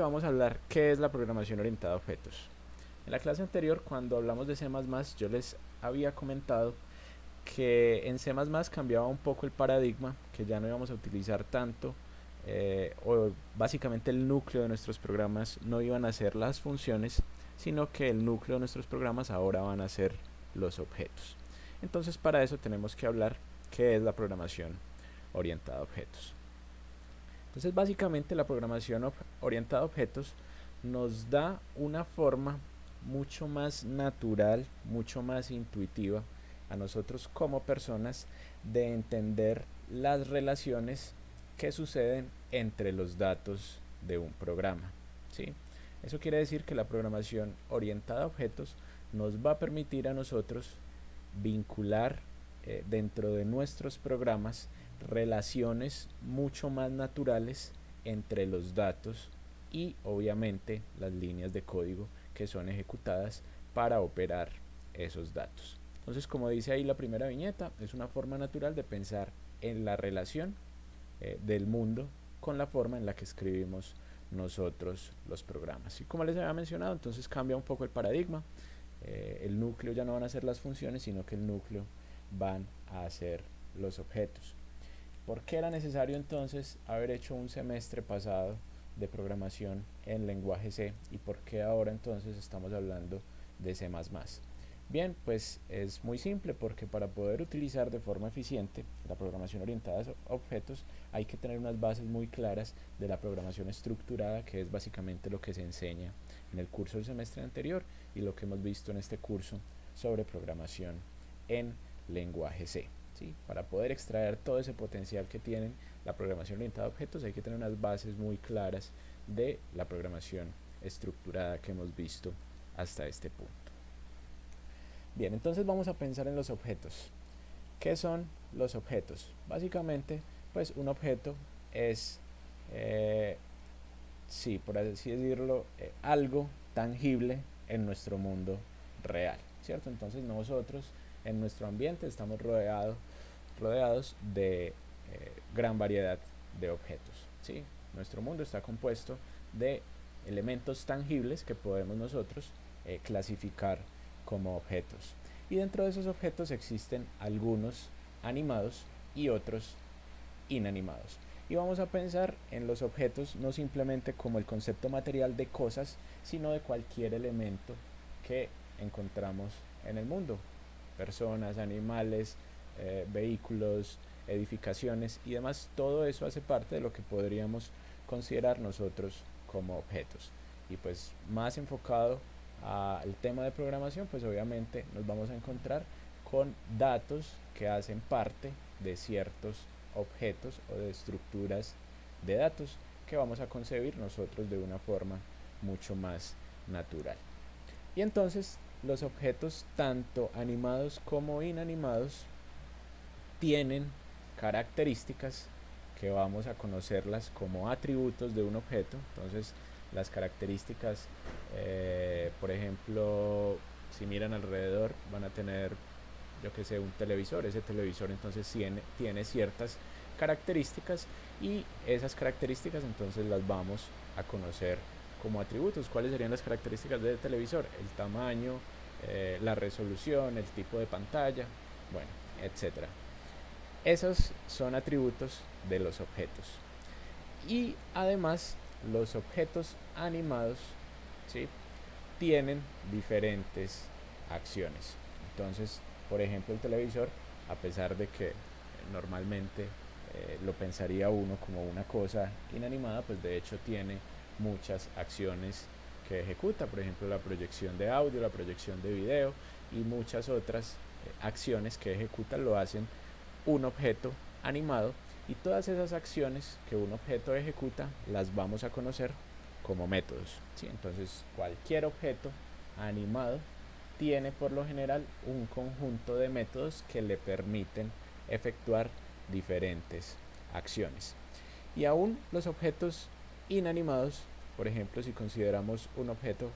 Vamos a hablar qué es la programación orientada a objetos. En la clase anterior, cuando hablamos de C++, yo les había comentado que en C++ cambiaba un poco el paradigma, que ya no íbamos a utilizar tanto, o básicamente el núcleo de nuestros programas no iban a ser las funciones, sino que el núcleo de nuestros programas ahora van a ser los objetos. Entonces, para eso tenemos que hablar qué es la programación orientada a objetos. Entonces, básicamente la programación orientada a objetos nos da una forma mucho más natural, mucho más intuitiva a nosotros como personas de entender las relaciones que suceden entre los datos de un programa, ¿sí? Eso quiere decir que la programación orientada a objetos nos va a permitir a nosotros vincular dentro de nuestros programas relaciones mucho más naturales entre los datos y obviamente las líneas de código que son ejecutadas para operar esos datos. Entonces, como dice ahí la primera viñeta, es una forma natural de pensar en la relación del mundo con la forma en la que escribimos nosotros los programas. Y como les había mencionado, entonces cambia un poco el paradigma. El núcleo ya no van a ser las funciones, sino que el núcleo van a ser los objetos. ¿Por qué era necesario entonces haber hecho un semestre pasado de programación en lenguaje C y por qué ahora entonces estamos hablando de C++? Bien, pues es muy simple, porque para poder utilizar de forma eficiente la programación orientada a objetos hay que tener unas bases muy claras de la programación estructurada, que es básicamente lo que se enseña en el curso del semestre anterior y lo que hemos visto en este curso sobre programación en lenguaje C. ¿Sí? Para poder extraer todo ese potencial que tienen la programación orientada a objetos hay que tener unas bases muy claras de la programación estructurada que hemos visto hasta este punto. Bien, entonces vamos a pensar en los objetos. ¿Qué son los objetos? Básicamente, pues un objeto es, sí, por así decirlo, algo tangible en nuestro mundo real, ¿cierto? Entonces nosotros en nuestro ambiente estamos rodeados de gran variedad de objetos, ¿sí? Nuestro mundo está compuesto de elementos tangibles que podemos nosotros clasificar como objetos. Y dentro de esos objetos existen algunos animados y otros inanimados. Y vamos a pensar en los objetos no simplemente como el concepto material de cosas, sino de cualquier elemento que encontramos en el mundo. Personas, animales, vehículos, edificaciones y demás. Todo eso hace parte de lo que podríamos considerar nosotros como objetos. Y pues más enfocado al tema de programación, pues obviamente nos vamos a encontrar con datos que hacen parte de ciertos objetos o de estructuras de datos que vamos a concebir nosotros de una forma mucho más natural. Y entonces los objetos tanto animados como inanimados tienen características que vamos a conocerlas como atributos de un objeto. Entonces las características, por ejemplo, si miran alrededor van a tener, yo que sé, un televisor. Ese televisor entonces tiene ciertas características y esas características entonces las vamos a conocer como atributos. ¿Cuáles serían las características del televisor? El tamaño, la resolución, el tipo de pantalla, bueno, etcétera. Esos son atributos de los objetos. Y además los objetos animados, ¿sí?, tienen diferentes acciones. Entonces, por ejemplo, el televisor, a pesar de que normalmente lo pensaría uno como una cosa inanimada, pues de hecho tiene muchas acciones que ejecuta. Por ejemplo, la proyección de audio, la proyección de video y muchas otras acciones que ejecuta lo hacen un objeto animado, y todas esas acciones que un objeto ejecuta las vamos a conocer como métodos, ¿sí? Entonces cualquier objeto animado tiene por lo general un conjunto de métodos que le permiten efectuar diferentes acciones. Y aún los objetos inanimados, por ejemplo, si consideramos un objeto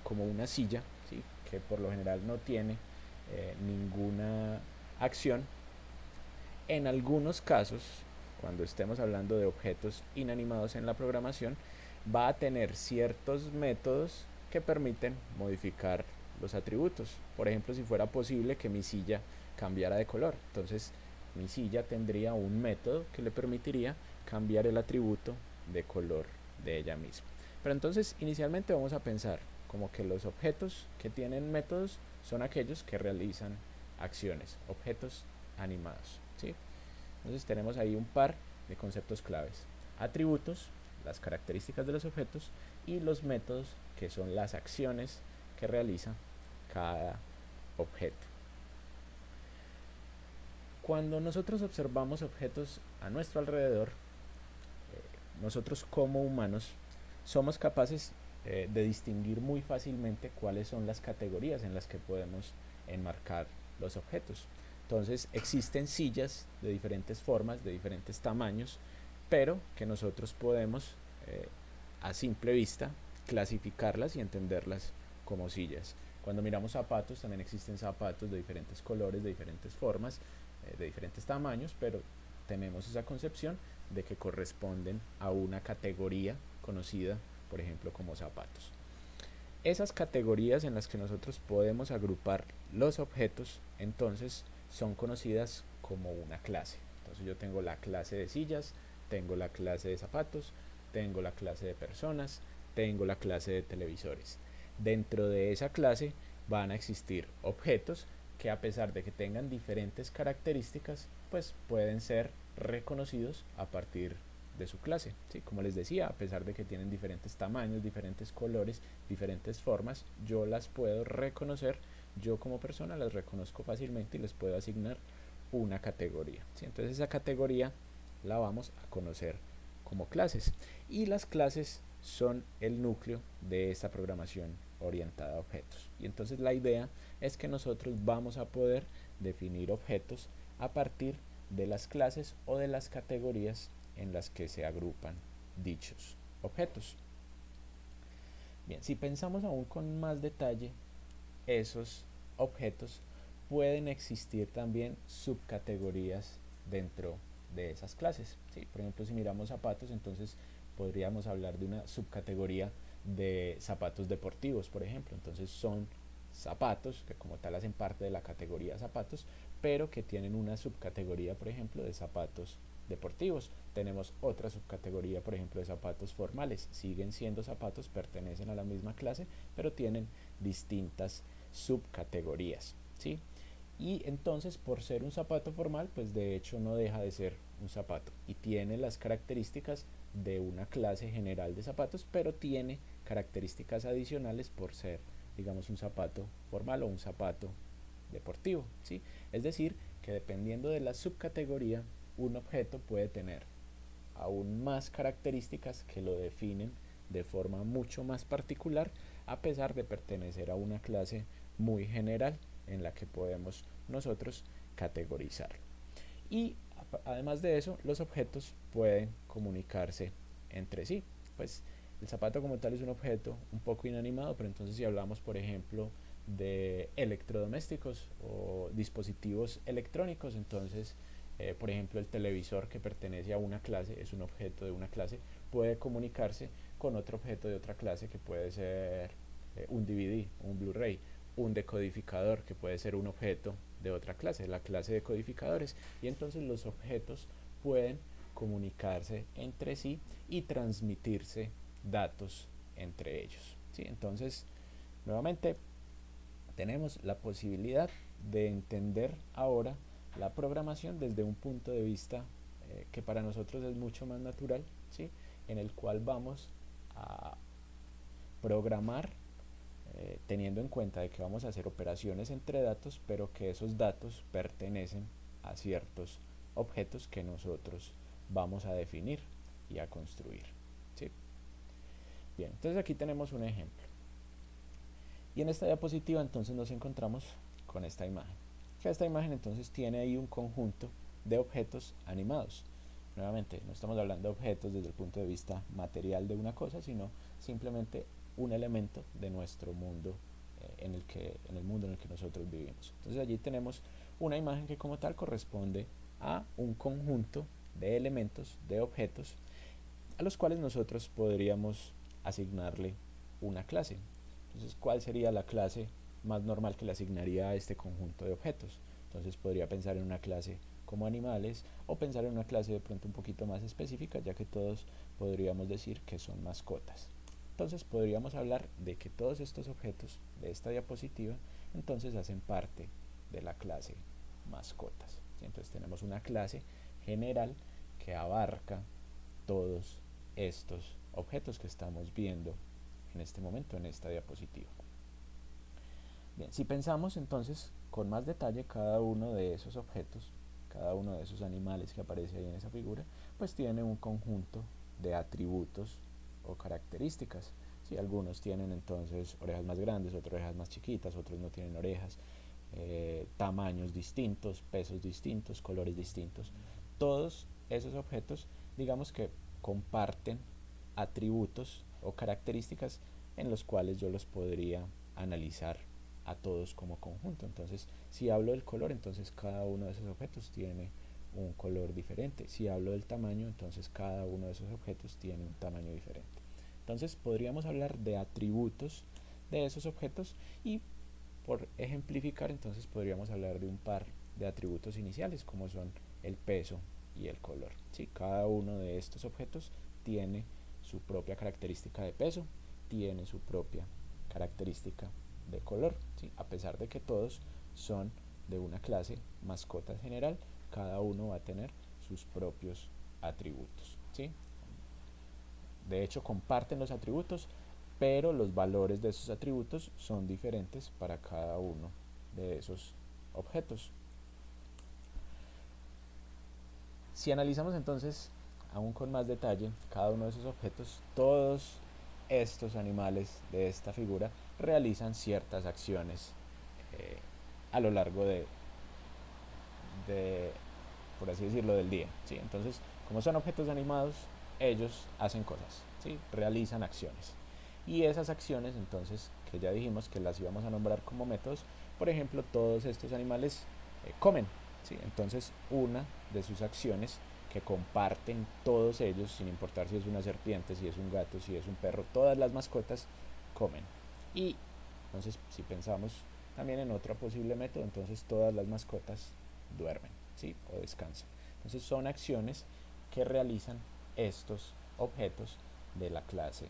como una silla, ¿sí?, que por lo general no tiene ninguna acción, en algunos casos, cuando estemos hablando de objetos inanimados en la programación, va a tener ciertos métodos que permiten modificar los atributos. Por ejemplo, si fuera posible que mi silla cambiara de color, entonces mi silla tendría un método que le permitiría cambiar el atributo de color de ella misma. Pero entonces inicialmente vamos a pensar como que los objetos que tienen métodos son aquellos que realizan acciones, objetos animados, ¿sí? Entonces tenemos ahí un par de conceptos claves: atributos, las características de los objetos, y los métodos, que son las acciones que realiza cada objeto. Cuando nosotros observamos objetos a nuestro alrededor, nosotros como humanos somos capaces de distinguir muy fácilmente cuáles son las categorías en las que podemos enmarcar los objetos. Entonces existen sillas de diferentes formas, de diferentes tamaños, pero que nosotros podemos a simple vista clasificarlas y entenderlas como sillas. Cuando miramos zapatos, también existen zapatos de diferentes colores, de diferentes formas, de diferentes tamaños, pero tenemos esa concepción de que corresponden a una categoría conocida, por ejemplo, como zapatos. Esas categorías en las que nosotros podemos agrupar los objetos, entonces son conocidas como una clase. Entonces yo tengo la clase de sillas, tengo la clase de zapatos, tengo la clase de personas, tengo la clase de televisores. Dentro de esa clase van a existir objetos que, a pesar de que tengan diferentes características, pues pueden ser reconocidos a partir de su clase, ¿sí? Como les decía, a pesar de que tienen diferentes tamaños, diferentes colores, diferentes formas, yo las puedo reconocer, yo como persona las reconozco fácilmente y les puedo asignar una categoría, ¿sí? Entonces esa categoría la vamos a conocer como clases, y las clases son el núcleo de esta programación orientada a objetos. Y entonces la idea es que nosotros vamos a poder definir objetos a partir de las clases o de las categorías en las que se agrupan dichos objetos. Bien, si pensamos aún con más detalle, esos objetos pueden existir también subcategorías dentro de esas clases, ¿sí? Por ejemplo, si miramos zapatos, entonces podríamos hablar de una subcategoría de zapatos deportivos, por ejemplo. Entonces son zapatos que como tal hacen parte de la categoría zapatos, pero que tienen una subcategoría, por ejemplo, de zapatos deportivos. Tenemos otra subcategoría, por ejemplo, de zapatos formales. Siguen siendo zapatos, pertenecen a la misma clase, pero tienen distintas subcategorías, ¿sí? Y entonces, por ser un zapato formal, pues de hecho no deja de ser un zapato y tiene las características de una clase general de zapatos, pero tiene características adicionales por ser, digamos, un zapato formal o un zapato deportivo, ¿sí? Es decir, que dependiendo de la subcategoría, un objeto puede tener aún más características que lo definen de forma mucho más particular, a pesar de pertenecer a una clase muy general en la que podemos nosotros categorizar. Y además de eso, los objetos pueden comunicarse entre sí. Pues el zapato como tal es un objeto un poco inanimado, pero entonces si hablamos, por ejemplo, de electrodomésticos o dispositivos electrónicos, entonces por ejemplo, el televisor, que pertenece a una clase, es un objeto de una clase, puede comunicarse con otro objeto de otra clase, que puede ser un DVD, un Blu-ray, un decodificador, que puede ser un objeto de otra clase, la clase de codificadores. Y entonces los objetos pueden comunicarse entre sí y transmitirse datos entre ellos, ¿sí? Entonces, nuevamente, tenemos la posibilidad de entender ahora la programación desde un punto de vista que para nosotros es mucho más natural, ¿sí? En el cual vamos a programar teniendo en cuenta de que vamos a hacer operaciones entre datos, pero que esos datos pertenecen a ciertos objetos que nosotros vamos a definir y a construir, ¿sí? Bien, entonces aquí tenemos un ejemplo. Y en esta diapositiva entonces nos encontramos con esta imagen. Esta imagen entonces tiene ahí un conjunto de objetos animados. Nuevamente, no estamos hablando de objetos desde el punto de vista material de una cosa, sino simplemente un elemento de nuestro mundo, en el mundo en el que nosotros vivimos. Entonces allí tenemos una imagen que como tal corresponde a un conjunto de elementos, de objetos, a los cuales nosotros podríamos asignarle una clase. Entonces, ¿cuál sería la clase más normal que le asignaría a este conjunto de objetos? Entonces podría pensar en una clase como animales o pensar en una clase de pronto un poquito más específica, ya que todos podríamos decir que son mascotas. Entonces podríamos hablar de que todos estos objetos de esta diapositiva entonces hacen parte de la clase mascotas. Entonces tenemos una clase general que abarca todos estos objetos que estamos viendo en este momento en esta diapositiva. Bien, si pensamos entonces con más detalle cada uno de esos objetos, cada uno de esos animales que aparece ahí en esa figura, pues tiene un conjunto de atributos o características. Si algunos tienen entonces orejas más grandes, otras orejas más chiquitas, otros no tienen orejas, tamaños distintos, pesos distintos, colores distintos. Todos esos objetos, digamos que comparten atributos o características en los cuales yo los podría analizar a todos como conjunto. Entonces, si hablo del color, entonces cada uno de esos objetos tiene un color diferente. Si hablo del tamaño, entonces cada uno de esos objetos tiene un tamaño diferente. Entonces, podríamos hablar de atributos de esos objetos y por ejemplificar, entonces podríamos hablar de un par de atributos iniciales como son el peso y el color. ¿Sí? Cada uno de estos objetos tiene su propia característica de peso, tiene su propia característica de color, ¿sí? A pesar de que todos son de una clase mascota general, cada uno va a tener sus propios atributos, ¿sí? De hecho, comparten los atributos, pero los valores de esos atributos son diferentes para cada uno de esos objetos. Si analizamos entonces aún con más detalle cada uno de esos objetos, todos estos animales de esta figura realizan ciertas acciones a lo largo de, por así decirlo, del día, ¿sí? Entonces, como son objetos animados, ellos hacen cosas, ¿sí? Realizan acciones. Y esas acciones, entonces, que ya dijimos que las íbamos a nombrar como métodos, por ejemplo, todos estos animales comen, ¿sí? Entonces, una de sus acciones que comparten todos ellos, sin importar si es una serpiente, si es un gato, si es un perro, todas las mascotas comen. Y entonces, si pensamos también en otro posible método, entonces todas las mascotas duermen, ¿sí? O descansan. Entonces son acciones que realizan estos objetos de la clase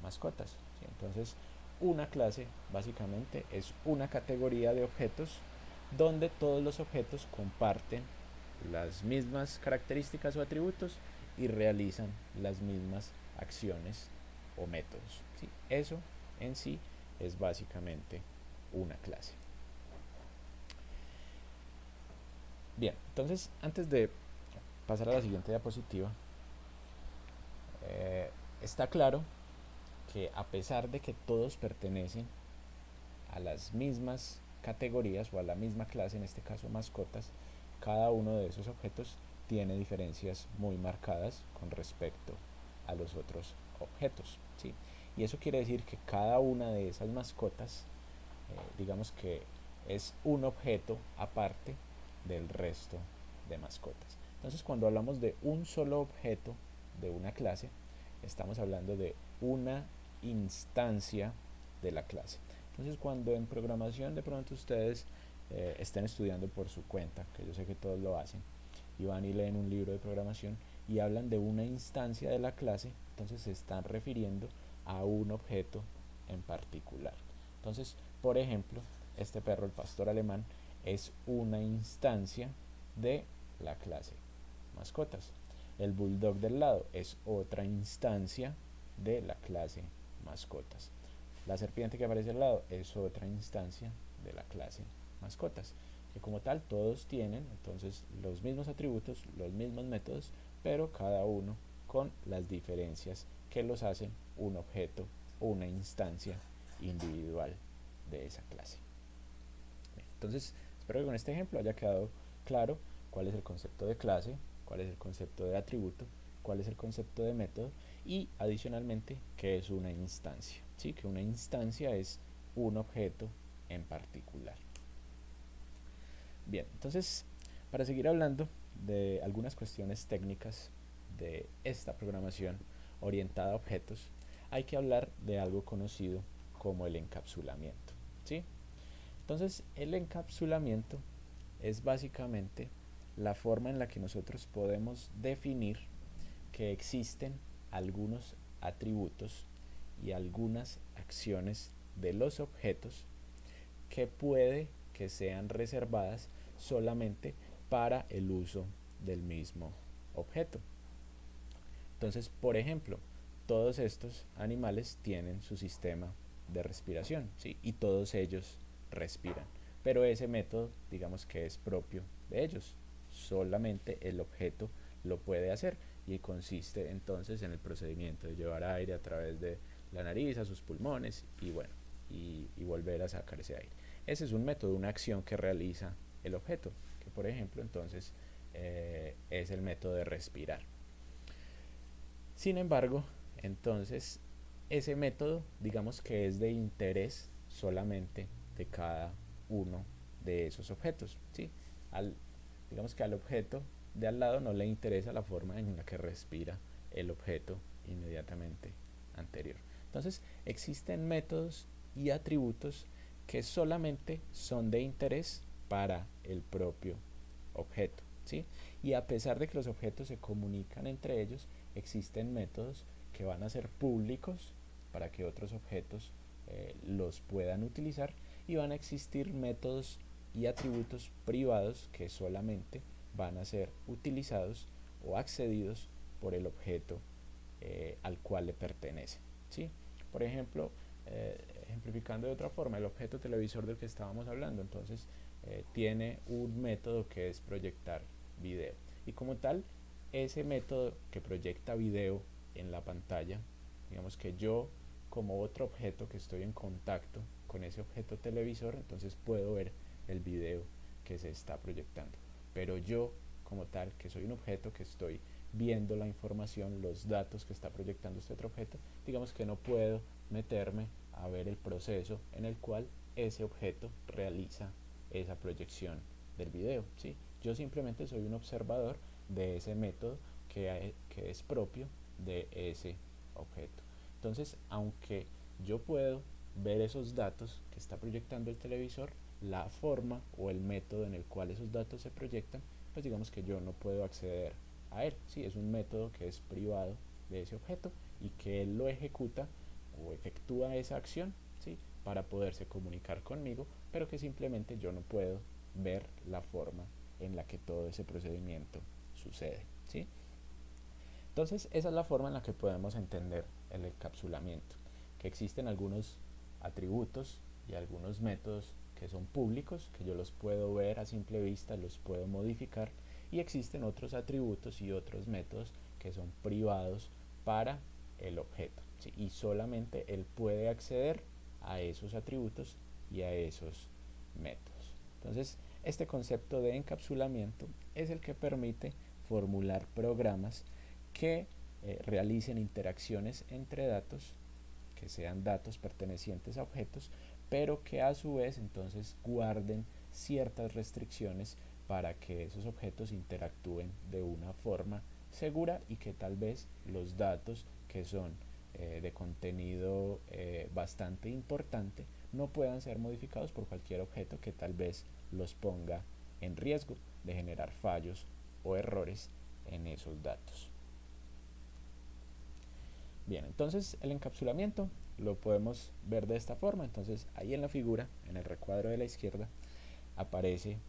mascotas, ¿sí? Entonces una clase básicamente es una categoría de objetos donde todos los objetos comparten las mismas características o atributos y realizan las mismas acciones o métodos, ¿sí? Eso en sí es básicamente una clase. Bien, entonces antes de pasar a la siguiente diapositiva, está claro que a pesar de que todos pertenecen a las mismas categorías o a la misma clase, en este caso mascotas, cada uno de esos objetos tiene diferencias muy marcadas con respecto a los otros objetos, ¿sí? Y eso quiere decir que cada una de esas mascotas, digamos que es un objeto aparte del resto de mascotas. Entonces, cuando hablamos de un solo objeto de una clase, estamos hablando de una instancia de la clase. Entonces, cuando en programación de pronto ustedes estén estudiando por su cuenta, que yo sé que todos lo hacen, y van y leen un libro de programación y hablan de una instancia de la clase, entonces se están refiriendo a un objeto en particular. Entonces, por ejemplo, este perro, el pastor alemán, es una instancia de la clase mascotas. El bulldog del lado es otra instancia de la clase mascotas. La serpiente que aparece al lado es otra instancia de la clase mascotas. Que como tal todos tienen entonces los mismos atributos, los mismos métodos, pero cada uno con las diferencias que los hacen un objeto o una instancia individual de esa clase. Entonces, espero que con este ejemplo haya quedado claro cuál es el concepto de clase, cuál es el concepto de atributo, cuál es el concepto de método y adicionalmente qué es una instancia. ¿Sí? Que una instancia es un objeto en particular. Bien, entonces para seguir hablando de algunas cuestiones técnicas de esta programación orientada a objetos, hay que hablar de algo conocido como el encapsulamiento, ¿sí? Entonces, el encapsulamiento es básicamente la forma en la que nosotros podemos definir que existen algunos atributos y algunas acciones de los objetos que puede que sean reservadas solamente para el uso del mismo objeto. Entonces, por ejemplo, todos estos animales tienen su sistema de respiración, ¿sí? Y todos ellos respiran. Pero ese método, digamos que es propio de ellos. Solamente el objeto lo puede hacer y consiste entonces en el procedimiento de llevar aire a través de la nariz a sus pulmones y bueno, y volver a sacar ese aire. Ese es un método, una acción que realiza el objeto, que por ejemplo entonces es el método de respirar. Sin embargo, entonces, ese método, digamos que es de interés solamente de cada uno de esos objetos, ¿sí? Digamos que al objeto de al lado no le interesa la forma en la que respira el objeto inmediatamente anterior. Entonces, existen métodos y atributos que solamente son de interés para el propio objeto, ¿sí? Y a pesar de que los objetos se comunican entre ellos, existen métodos que van a ser públicos para que otros objetos los puedan utilizar, y van a existir métodos y atributos privados que solamente van a ser utilizados o accedidos por el objeto al cual le pertenece, ¿sí? Por ejemplo, ejemplificando de otra forma, el objeto televisor del que estábamos hablando, entonces tiene un método que es proyectar video, y como tal, ese método que proyecta video en la pantalla, digamos que yo como otro objeto que estoy en contacto con ese objeto televisor, entonces puedo ver el video que se está proyectando, pero yo como tal, que soy un objeto que estoy viendo la información, los datos que está proyectando este otro objeto, digamos que no puedo meterme a ver el proceso en el cual ese objeto realiza esa proyección del video, ¿sí? Yo simplemente soy un observador de ese método que es propio de ese objeto. Entonces, aunque yo puedo ver esos datos que está proyectando el televisor, la forma o el método en el cual esos datos se proyectan, pues digamos que yo no puedo acceder a él. Sí, es un método que es privado de ese objeto y que él lo ejecuta o efectúa esa acción, ¿sí? Para poderse comunicar conmigo, pero que simplemente yo no puedo ver la forma en la que todo ese procedimiento sucede, ¿sí? Entonces, esa es la forma en la que podemos entender el encapsulamiento, que existen algunos atributos y algunos métodos que son públicos, que yo los puedo ver a simple vista, los puedo modificar, y existen otros atributos y otros métodos que son privados para el objeto, ¿sí? Y solamente él puede acceder a esos atributos y a esos métodos. Entonces, este concepto de encapsulamiento es el que permite formular programas que realicen interacciones entre datos, que sean datos pertenecientes a objetos, pero que a su vez entonces guarden ciertas restricciones para que esos objetos interactúen de una forma segura, y que tal vez los datos que son de contenido bastante importante no puedan ser modificados por cualquier objeto que tal vez los ponga en riesgo de generar fallos o errores en esos datos. Bien, entonces el encapsulamiento lo podemos ver de esta forma. Entonces ahí en la figura, en el recuadro de la izquierda, aparece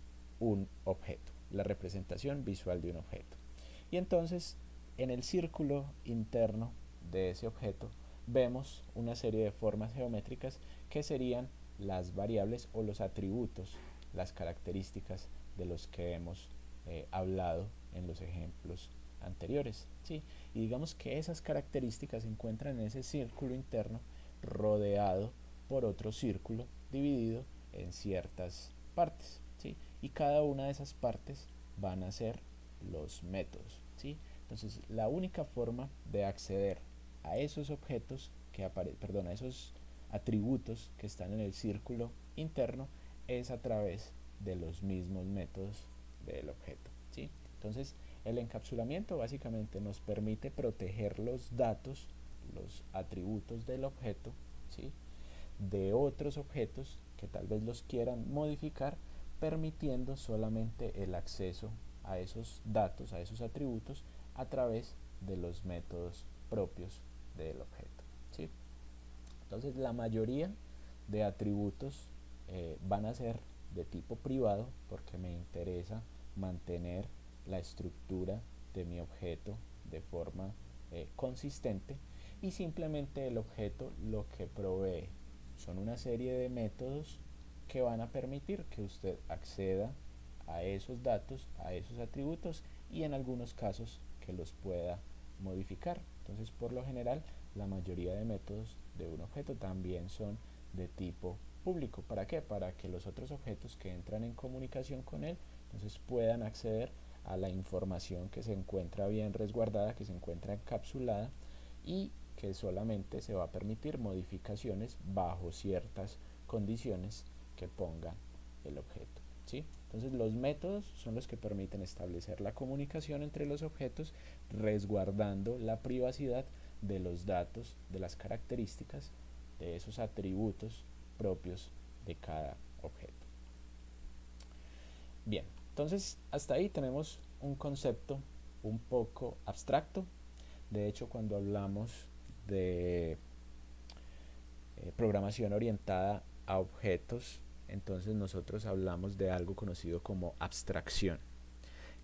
un objeto, la representación visual de un objeto. Y entonces en el círculo interno de ese objeto vemos una serie de formas geométricas que serían las variables o los atributos, las características de los que hemos hablado en los ejemplos anteriores, ¿sí? Y digamos que esas características se encuentran en ese círculo interno rodeado por otro círculo dividido en ciertas partes, ¿sí? Y cada una de esas partes van a ser los métodos, ¿sí? Entonces, la única forma de acceder a esos objetos a esos atributos que están en el círculo interno es a través de los mismos métodos del objeto, ¿sí? Entonces, el encapsulamiento básicamente nos permite proteger los datos los atributos del objeto, ¿sí?, de otros objetos que tal vez los quieran modificar, permitiendo solamente el acceso a esos datos, a esos atributos, a través de los métodos propios del objeto, ¿sí? Entonces la mayoría de atributos van a ser de tipo privado, porque me interesa mantener la estructura de mi objeto de forma consistente, y simplemente el objeto lo que provee son una serie de métodos que van a permitir que usted acceda a esos datos, a esos atributos, y en algunos casos que los pueda modificar. Entonces, por lo general, la mayoría de métodos de un objeto también son de tipo público. ¿Para qué? Para que los otros objetos que entran en comunicación con él, entonces puedan acceder a la información que se encuentra bien resguardada, que se encuentra encapsulada, y que solamente se va a permitir modificaciones bajo ciertas condiciones que ponga el objeto, ¿sí? Entonces los métodos son los que permiten establecer la comunicación entre los objetos, resguardando la privacidad de los datos, de las características, de esos atributos propios de cada objeto. Bien, entonces hasta ahí tenemos un concepto un poco abstracto. De hecho, cuando hablamos de programación orientada a objetos, entonces nosotros hablamos de algo conocido como abstracción.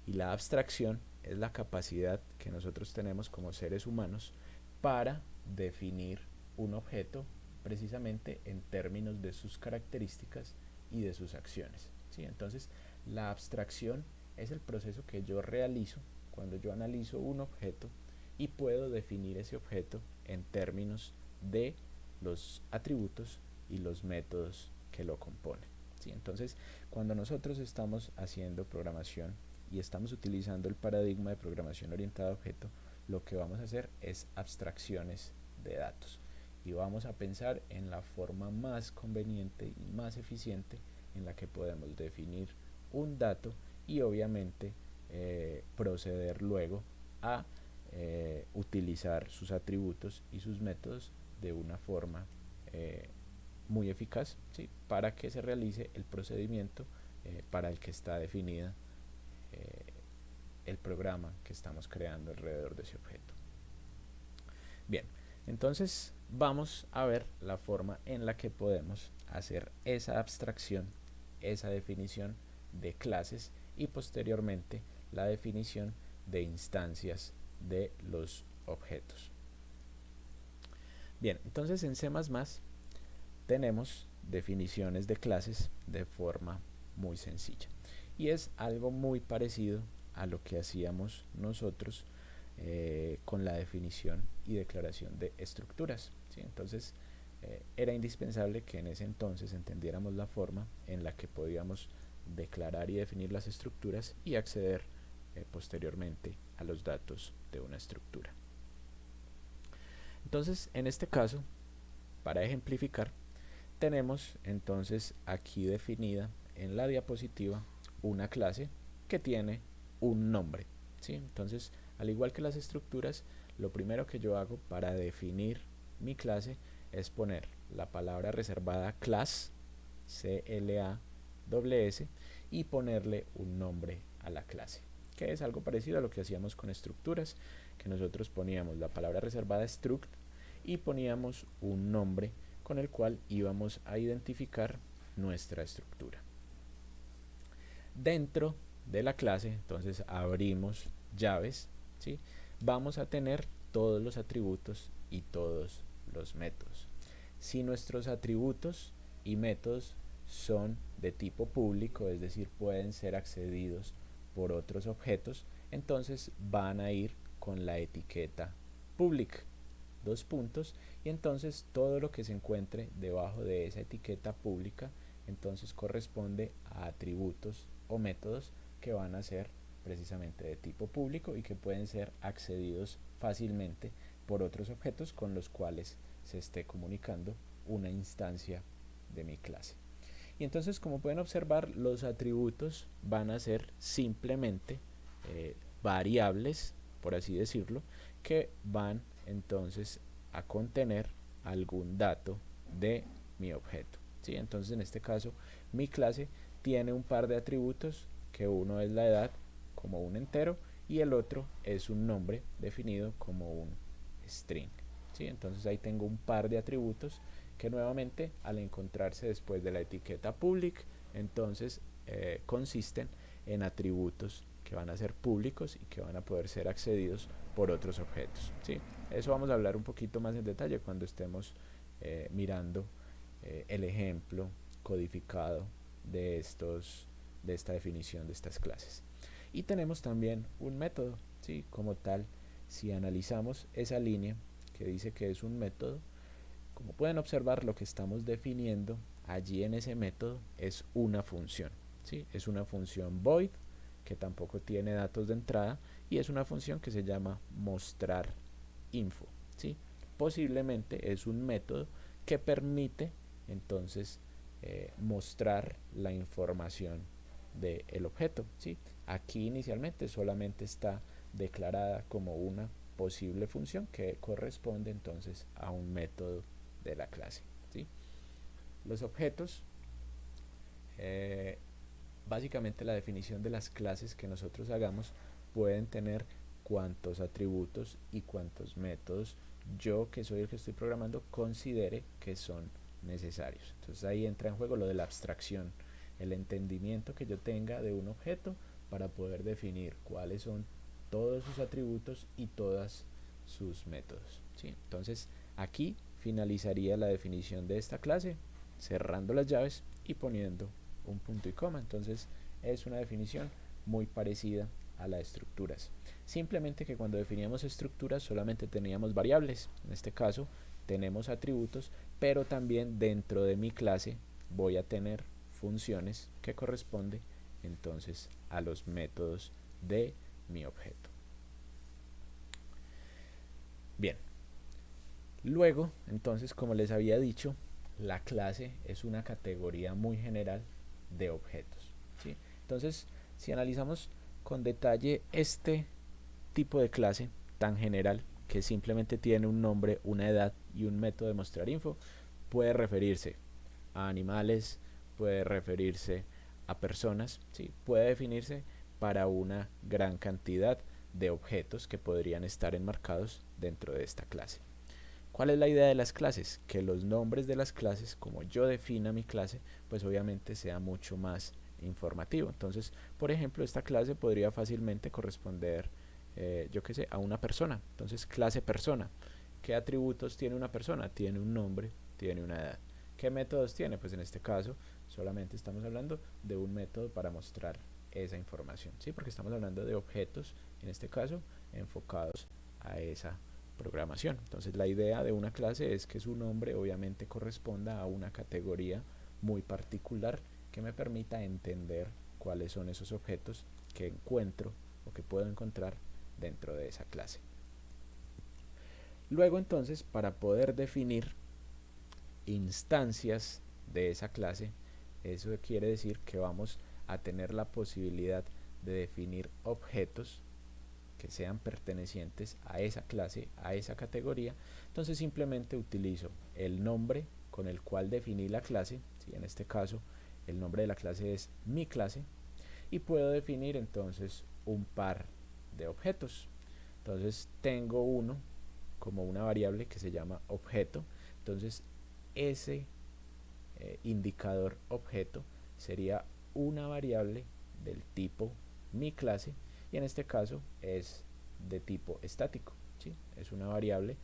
Y la abstracción es la capacidad que nosotros tenemos como seres humanos para definir un objeto precisamente en términos de sus características y de sus acciones, ¿sí? Entonces, la abstracción es el proceso que yo realizo cuando yo analizo un objeto y puedo definir ese objeto en términos de los atributos y los métodos que lo componen, ¿sí? Entonces, cuando nosotros estamos haciendo programación y estamos utilizando el paradigma de programación orientada a objeto, lo que vamos a hacer es abstracciones de datos, y vamos a pensar en la forma más conveniente y más eficiente en la que podemos definir un dato y obviamente proceder luego a utilizar sus atributos y sus métodos de una forma muy eficaz, ¿sí?, para que se realice el procedimiento para el que está definida el programa que estamos creando alrededor de ese objeto. Bien, entonces vamos a ver la forma en la que podemos hacer esa abstracción, esa definición de clases, y posteriormente la definición de instancias de los objetos. Bien, entonces en C++ tenemos definiciones de clases de forma muy sencilla, y es algo muy parecido a lo que hacíamos nosotros con la definición y declaración de estructuras, ¿sí? Entonces era indispensable que en ese entonces entendiéramos la forma en la que podíamos declarar y definir las estructuras y acceder posteriormente a los datos de una estructura. Entonces, en este caso, para ejemplificar, tenemos entonces aquí definida en la diapositiva una clase que tiene un nombre, ¿sí? Entonces, al igual que las estructuras, lo primero que yo hago para definir mi clase es poner la palabra reservada class, C-L-A-S-S, y ponerle un nombre a la clase, que es algo parecido a lo que hacíamos con estructuras, que nosotros poníamos la palabra reservada struct y poníamos un nombre con el cual íbamos a identificar nuestra estructura. Dentro de la clase, entonces abrimos llaves, ¿sí? Vamos a tener todos los atributos y todos los métodos. Si nuestros atributos y métodos son de tipo público, es decir, pueden ser accedidos por otros objetos, entonces van a ir con la etiqueta public, dos puntos, y entonces todo lo que se encuentre debajo de esa etiqueta pública entonces corresponde a atributos o métodos que van a ser precisamente de tipo público y que pueden ser accedidos fácilmente por otros objetos con los cuales se esté comunicando una instancia de mi clase. Y entonces, como pueden observar, los atributos van a ser simplemente variables, por así decirlo, que van entonces a contener algún dato de mi objeto, ¿sí? Entonces en este caso mi clase tiene un par de atributos, que uno es la edad como un entero y el otro es un nombre definido como un string, ¿sí? Entonces ahí tengo un par de atributos que nuevamente al encontrarse después de la etiqueta public, entonces consisten en atributos que van a ser públicos y que van a poder ser accedidos por otros objetos, ¿sí? Eso vamos a hablar un poquito más en detalle cuando estemos mirando el ejemplo codificado de esta definición de estas clases. Y tenemos también un método, ¿sí? Como tal, si analizamos esa línea que dice que es un método, como pueden observar, lo que estamos definiendo allí en ese método es una función, ¿sí? Es una función void que tampoco tiene datos de entrada y es una función que se llama mostrar info, ¿sí? Posiblemente es un método que permite entonces mostrar la información del objeto, ¿sí? Aquí inicialmente solamente está declarada como una posible función que corresponde entonces a un método de la clase, ¿sí? Los objetos, básicamente la definición de las clases que nosotros hagamos pueden tener cuantos atributos y cuantos métodos yo, que soy el que estoy programando, considere que son necesarios. Entonces ahí entra en juego lo de la abstracción, el entendimiento que yo tenga de un objeto para poder definir cuáles son todos sus atributos y todas sus métodos, ¿sí? Entonces aquí finalizaría la definición de esta clase, cerrando las llaves y poniendo un punto y coma. Entonces es una definición muy parecida a la de estructuras, simplemente que cuando definíamos estructuras solamente teníamos variables, en este caso tenemos atributos, pero también dentro de mi clase voy a tener funciones que corresponden entonces a los métodos de mi objeto. Bien, luego entonces, como les había dicho, la clase es una categoría muy general de objetos, ¿sí? Entonces, si analizamos con detalle este tipo de clase tan general, que simplemente tiene un nombre, una edad y un método de mostrar info, puede referirse a animales, puede referirse a personas, ¿sí? Puede definirse para una gran cantidad de objetos que podrían estar enmarcados dentro de esta clase. ¿Cuál es la idea de las clases? Que los nombres de las clases, como yo defina mi clase, pues obviamente sea mucho más informativo. Entonces, por ejemplo, esta clase podría fácilmente corresponder, yo qué sé, a una persona. Entonces, clase persona. ¿Qué atributos tiene una persona? Tiene un nombre, tiene una edad. ¿Qué métodos tiene? Pues en este caso, solamente estamos hablando de un método para mostrar esa información, ¿sí? Porque estamos hablando de objetos, en este caso, enfocados a esa programación. Entonces la idea de una clase es que su nombre obviamente corresponda a una categoría muy particular que me permita entender cuáles son esos objetos que encuentro o que puedo encontrar dentro de esa clase. Luego entonces, para poder definir instancias de esa clase, eso quiere decir que vamos a tener la posibilidad de definir objetos que sean pertenecientes a esa clase, a esa categoría. Entonces simplemente utilizo el nombre con el cual definí la clase, ¿sí? En este caso el nombre de la clase es mi clase, y puedo definir entonces un par de objetos. Entonces tengo uno como una variable que se llama objeto. Entonces ese indicador objeto sería una variable del tipo mi clase, y en este caso es de tipo estático, ¿sí? Es una variable,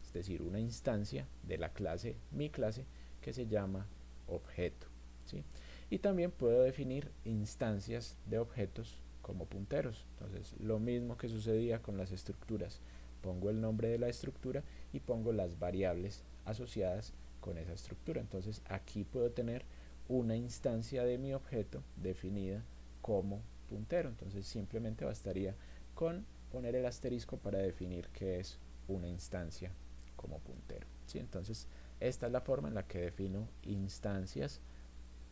es decir, una instancia de la clase mi clase que se llama objeto, ¿sí? Y también puedo definir instancias de objetos como punteros. Entonces lo mismo que sucedía con las estructuras, pongo el nombre de la estructura y pongo las variables asociadas con esa estructura. Entonces aquí puedo tener una instancia de mi objeto definida como puntero. Entonces simplemente bastaría con poner el asterisco para definir qué es una instancia como puntero, ¿sí? Entonces esta es la forma en la que defino instancias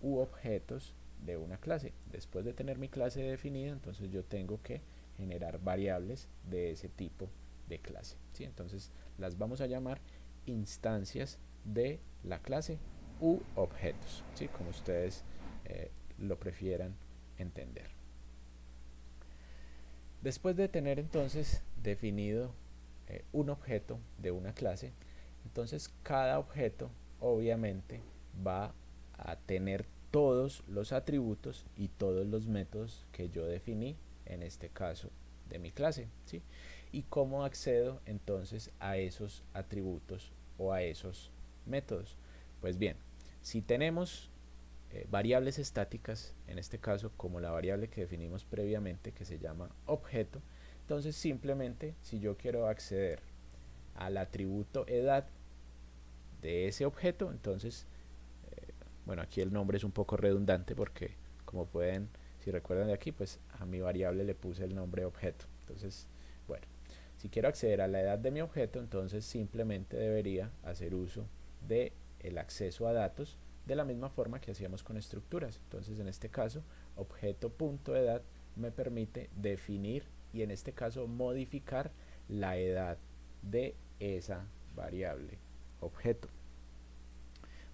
u objetos de una clase. Después de tener mi clase definida, entonces yo tengo que generar variables de ese tipo de clase, ¿sí? Entonces las vamos a llamar instancias de la clase u objetos, ¿sí? Como ustedes lo prefieran entender. Después de tener entonces definido un objeto de una clase, entonces cada objeto obviamente va a tener todos los atributos y todos los métodos que yo definí en este caso de mi clase, ¿sí? ¿Y cómo accedo entonces a esos atributos o a esos métodos? Pues bien, si tenemos variables estáticas, en este caso como la variable que definimos previamente que se llama objeto, entonces simplemente si yo quiero acceder al atributo edad de ese objeto, entonces bueno, aquí el nombre es un poco redundante porque como pueden, si recuerdan de aquí, pues a mi variable le puse el nombre objeto. Entonces, bueno, si quiero acceder a la edad de mi objeto, entonces simplemente debería hacer uso de el acceso a datos de la misma forma que hacíamos con estructuras. Entonces, en este caso, objeto.edad me permite definir y en este caso modificar la edad de esa variable objeto.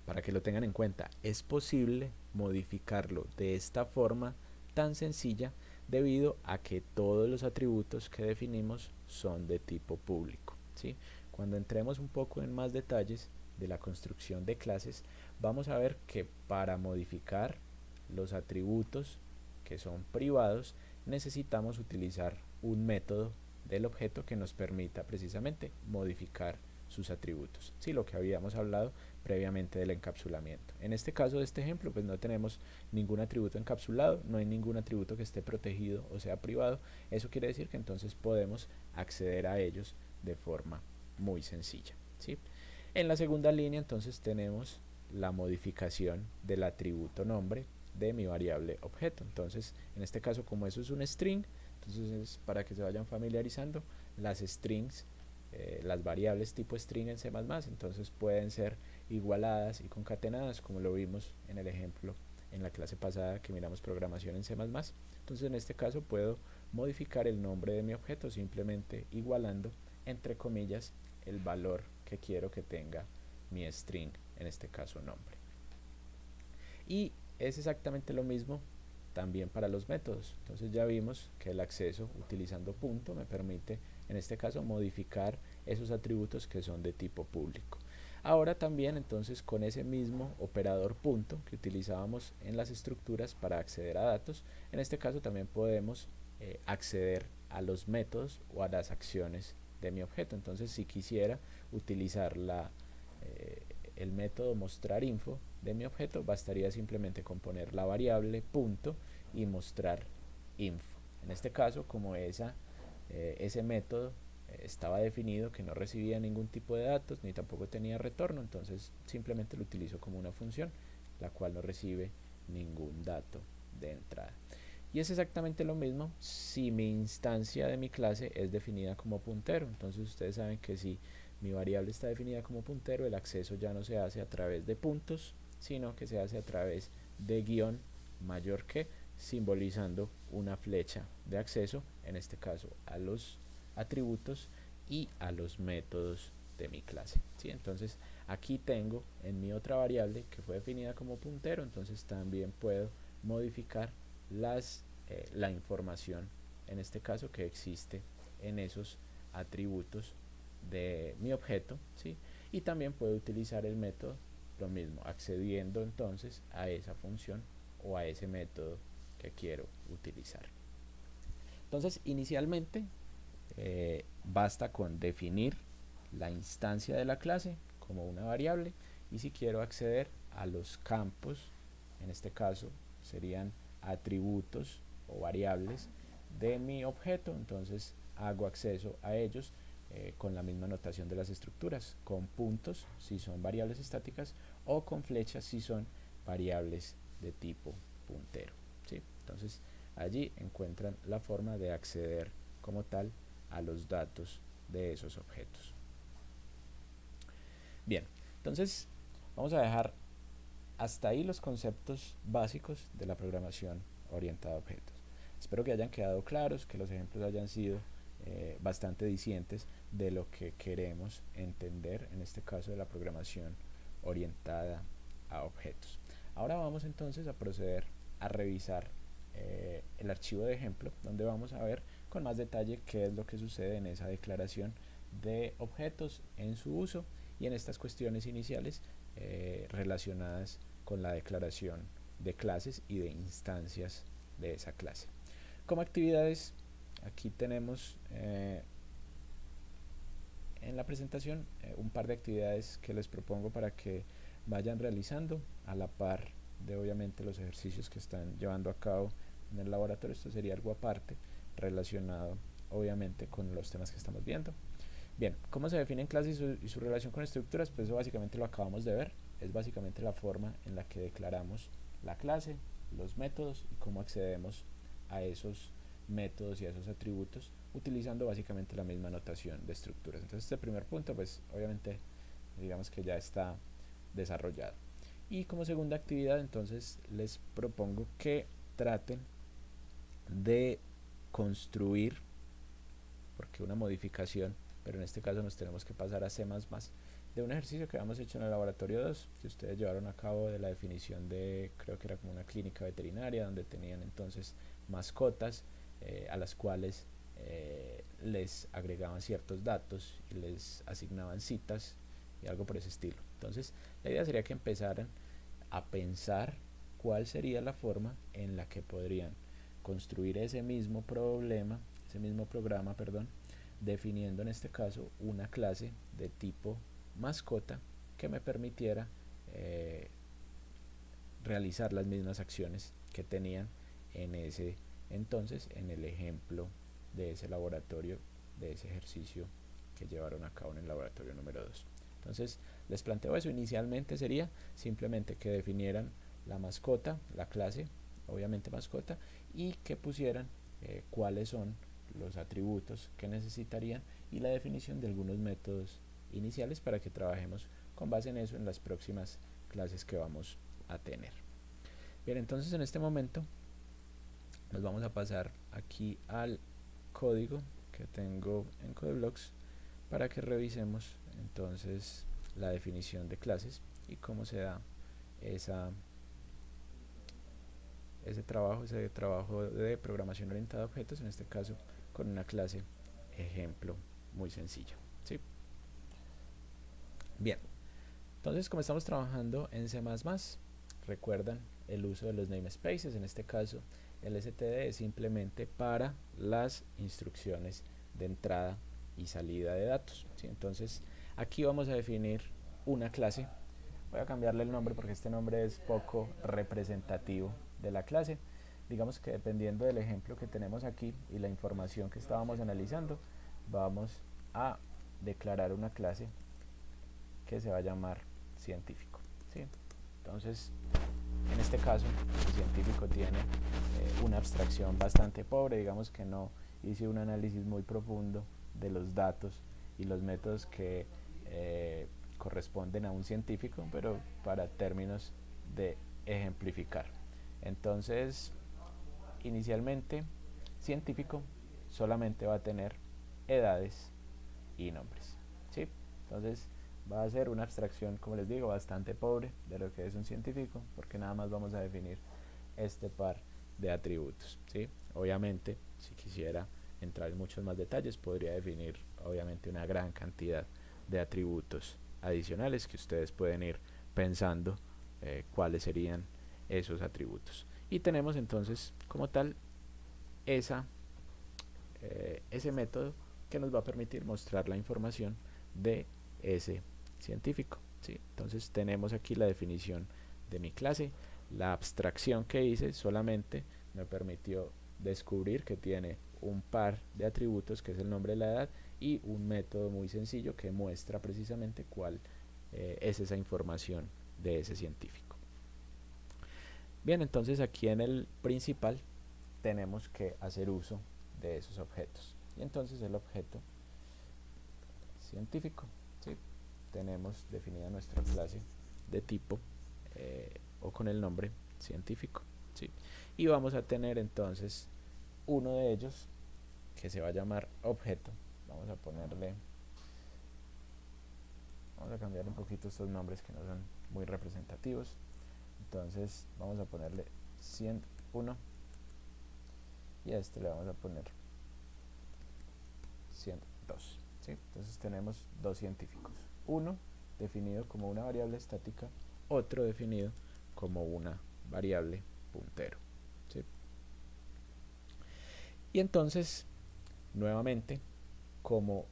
Para que lo tengan en cuenta, es posible modificarlo de esta forma tan sencilla debido a que todos los atributos que definimos son de tipo público, ¿sí? Cuando entremos un poco en más detalles de la construcción de clases, vamos a ver que para modificar los atributos que son privados necesitamos utilizar un método del objeto que nos permita precisamente modificar sus atributos, ¿sí? Lo que habíamos hablado previamente del encapsulamiento. En este caso de este ejemplo, pues no tenemos ningún atributo encapsulado, no hay ningún atributo que esté protegido o sea privado. Eso quiere decir que entonces podemos acceder a ellos de forma muy sencilla, ¿sí? En la segunda línea entonces tenemos la modificación del atributo nombre de mi variable objeto. Entonces, en este caso, como eso es un string, entonces para que se vayan familiarizando, las strings, las variables tipo string en C++, entonces pueden ser igualadas y concatenadas, como lo vimos en el ejemplo en la clase pasada que miramos programación en C++. Entonces en este caso puedo modificar el nombre de mi objeto simplemente igualando entre comillas el valor que quiero que tenga mi string, en este caso nombre. Y es exactamente lo mismo también para los métodos. Entonces ya vimos que el acceso utilizando punto me permite en este caso modificar esos atributos que son de tipo público. Ahora también entonces con ese mismo operador punto que utilizábamos en las estructuras para acceder a datos, en este caso también podemos acceder a los métodos o a las acciones de mi objeto. Entonces si quisiera utilizar el método mostrar info de mi objeto, bastaría simplemente con poner la variable punto y mostrar info. En este caso, como ese método estaba definido que no recibía ningún tipo de datos ni tampoco tenía retorno, entonces simplemente lo utilizo como una función la cual no recibe ningún dato de entrada. Y es exactamente lo mismo si mi instancia de mi clase es definida como puntero. Entonces ustedes saben que si mi variable está definida como puntero, el acceso ya no se hace a través de puntos, sino que se hace a través de guión mayor que, simbolizando una flecha de acceso, en este caso a los atributos y a los métodos de mi clase, ¿sí? Entonces aquí tengo en mi otra variable que fue definida como puntero, entonces también puedo modificar la información, en este caso que existe en esos atributos de mi objeto, ¿sí? Y también puedo utilizar el método, lo mismo, accediendo entonces a esa función o a ese método que quiero utilizar. Entonces, inicialmente basta con definir la instancia de la clase como una variable y si quiero acceder a los campos, en este caso serían atributos o variables de mi objeto, entonces hago acceso a ellos con la misma notación de las estructuras, con puntos si son variables estáticas o con flechas si son variables de tipo puntero, ¿sí? Entonces allí encuentran la forma de acceder como tal a los datos de esos objetos. Bien, entonces vamos a dejar hasta ahí los conceptos básicos de la programación orientada a objetos. Espero que hayan quedado claros, que los ejemplos hayan sido bastante dicientes de lo que queremos entender, en este caso de la programación orientada a objetos. Ahora vamos entonces a proceder a revisar el archivo de ejemplo, donde vamos a ver con más detalle qué es lo que sucede en esa declaración de objetos en su uso y en estas cuestiones iniciales relacionadas con la declaración de clases y de instancias de esa clase. Como actividades, aquí tenemos en la presentación un par de actividades que les propongo para que vayan realizando a la par de obviamente los ejercicios que están llevando a cabo en el laboratorio. Esto sería algo aparte relacionado obviamente con los temas que estamos viendo. Bien, ¿cómo se definen clases y su relación con estructuras? Pues eso básicamente lo acabamos de ver. Es básicamente la forma en la que declaramos la clase, los métodos y cómo accedemos a esos métodos y a esos atributos utilizando básicamente la misma notación de estructuras. Entonces este primer punto pues obviamente digamos que ya está desarrollado. Y como segunda actividad entonces les propongo que traten de construir, porque una modificación, pero en este caso nos tenemos que pasar a C++, de un ejercicio que habíamos hecho en el laboratorio 2, que ustedes llevaron a cabo de la definición de, creo que era como una clínica veterinaria, donde tenían entonces mascotas a las cuales les agregaban ciertos datos y les asignaban citas y algo por ese estilo. Entonces la idea sería que empezaran a pensar cuál sería la forma en la que podrían construir ese mismo problema, ese mismo programa, perdón, definiendo en este caso una clase de tipo mascota que me permitiera realizar las mismas acciones que tenían en ese entonces, en el ejemplo de ese laboratorio, de ese ejercicio que llevaron a cabo en el laboratorio número 2. Entonces les planteo eso. Inicialmente sería simplemente que definieran la mascota, la clase, obviamente mascota, y que pusieran cuáles son los atributos que necesitarían y la definición de algunos métodos iniciales para que trabajemos con base en eso en las próximas clases que vamos a tener. Bien, entonces en este momento nos vamos a pasar aquí al código que tengo en Codeblocks para que revisemos entonces la definición de clases y cómo se da ese trabajo de programación orientada a objetos, en este caso con una clase ejemplo muy sencilla, ¿sí? Bien, entonces como estamos trabajando en C++, recuerdan el uso de los namespaces, en este caso el std es simplemente para las instrucciones de entrada y salida de datos, ¿sí? Entonces aquí vamos a definir una clase. Voy a cambiarle el nombre porque este nombre es poco representativo de la clase. Digamos que dependiendo del ejemplo que tenemos aquí y la información que estábamos analizando, vamos a declarar una clase que se va a llamar científico, ¿sí? Entonces en este caso el científico tiene una abstracción bastante pobre. Digamos que no hice un análisis muy profundo de los datos y los métodos que corresponden a un científico, pero para términos de ejemplificar. Entonces inicialmente científico solamente va a tener edades y nombres, ¿sí? Entonces va a ser una abstracción, como les digo, bastante pobre de lo que es un científico, porque nada más vamos a definir este par de atributos, ¿sí? Obviamente, si quisiera entrar en muchos más detalles, podría definir obviamente una gran cantidad de atributos adicionales que ustedes pueden ir pensando cuáles serían esos atributos. Y tenemos entonces como tal ese método que nos va a permitir mostrar la información de ese científico, ¿sí? Entonces tenemos aquí la definición de mi clase. La abstracción que hice solamente me permitió descubrir que tiene un par de atributos, que es el nombre de la edad, y un método muy sencillo que muestra precisamente cuál es esa información de ese científico. Bien, entonces aquí en el principal tenemos que hacer uso de esos objetos. Y entonces el objeto científico, ¿sí? Tenemos definida nuestra clase de tipo o con el nombre científico, ¿sí? Y vamos a tener entonces uno de ellos que se va a llamar objeto. Vamos a cambiar un poquito estos nombres que no son muy representativos. Entonces vamos a ponerle 101 y a este le vamos a poner 102. ¿Sí? Entonces tenemos dos científicos, uno definido como una variable estática, otro definido como una variable puntero. ¿Sí? Y entonces, nuevamente, como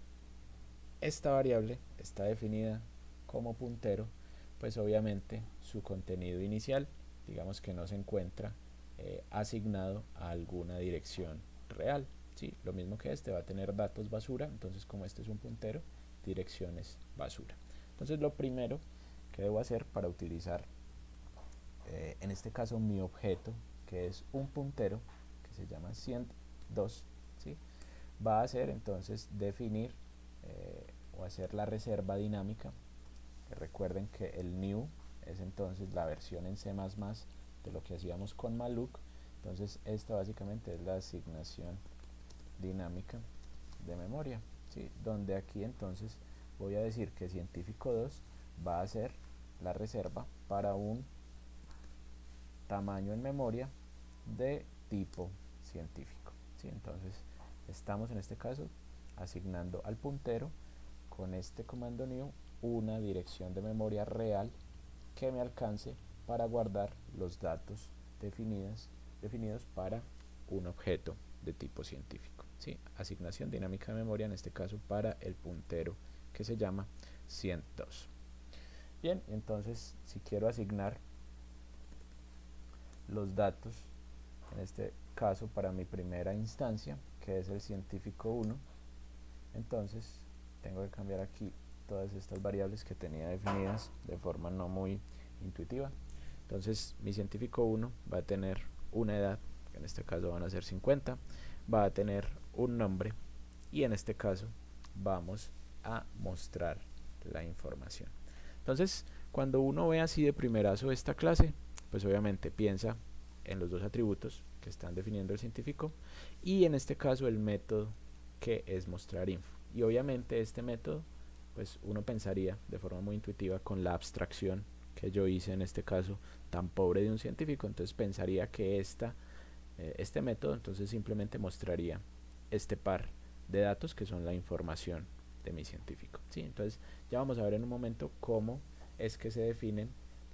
esta variable está definida como puntero, pues obviamente su contenido inicial, digamos que no se encuentra asignado a alguna dirección real. ¿Sí? Lo mismo que este va a tener datos basura, entonces como este es un puntero, direcciones basura. Entonces lo primero que debo hacer para utilizar en este caso mi objeto, que es un puntero que se llama 102, ¿sí? Va a ser entonces definir o hacer la reserva dinámica. Recuerden que el new es entonces la versión en C++ de lo que hacíamos con malloc. Entonces esta básicamente es la asignación dinámica de memoria, ¿sí? Donde aquí entonces voy a decir que científico 2 va a ser la reserva para un tamaño en memoria de tipo científico, ¿sí? Entonces estamos en este caso asignando al puntero con este comando new una dirección de memoria real que me alcance para guardar los datos definidos para un objeto de tipo científico, ¿sí? Asignación dinámica de memoria en este caso para el puntero que se llama 102. Bien, entonces si quiero asignar los datos, en este caso para mi primera instancia, que es el científico 1, entonces tengo que cambiar aquí todas estas variables que tenía definidas de forma no muy intuitiva. Entonces mi científico 1 va a tener una edad, que en este caso van a ser 50, va a tener un nombre y en este caso vamos a mostrar la información. Entonces cuando uno ve así de primerazo esta clase, pues obviamente piensa en los dos atributos que están definiendo el científico y en este caso el método que es mostrar info. Y obviamente este método, pues uno pensaría de forma muy intuitiva con la abstracción que yo hice en este caso tan pobre de un científico, entonces pensaría que este método entonces simplemente mostraría este par de datos que son la información de mi científico, ¿sí? Entonces ya vamos a ver en un momento cómo es que se definen